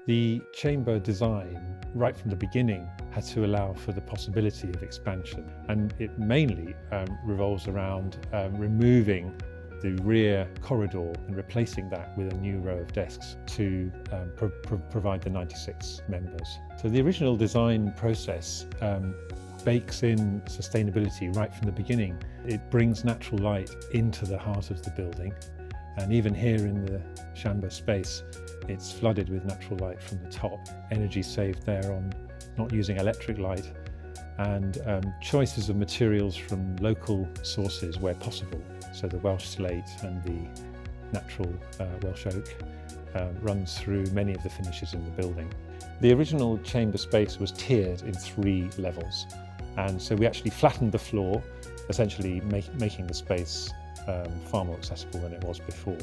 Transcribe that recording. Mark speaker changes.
Speaker 1: The chamber design, right from the beginning, had to allow for the possibility of expansion, and it mainly revolves around removing the rear corridor and replacing that with a new row of desks to provide the 96 members. So the original design process bakes in sustainability right from the beginning. It brings natural light into the heart of the building, and even here in the chamber space, it's flooded with natural light from the top. Energy saved there on not using electric light, and choices of materials from local sources where possible. So the Welsh slate and the natural Welsh oak runs through many of the finishes in the building. The original chamber space was tiered in 3 levels, and so we actually flattened the floor, essentially making the space far more accessible than it was before.